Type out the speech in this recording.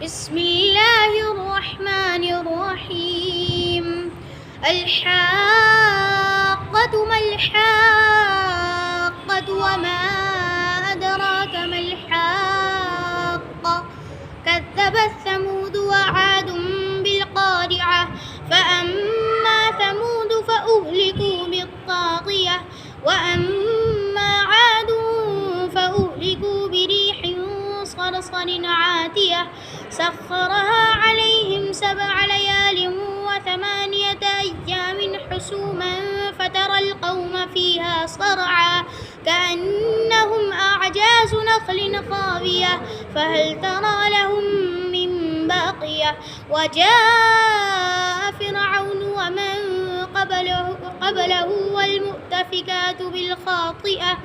بسم الله الرحمن الرحيم. الحاقة ما الحاقة وما أدراك ما الحاقة كذبت ثمود وعاد بالقارعة فأما ثمود فأهلكوا بالطاغية وأما عاد فأهلكوا بريح صرصر عاتية سخرها عليهم 7 ليال و8 أيام حسوما فترى القوم فيها صرعى كأنهم أعجاز نخل خاوية فهل ترى لهم من باقية وجاء فرعون ومن قبله والمؤتفكات بالخاطئة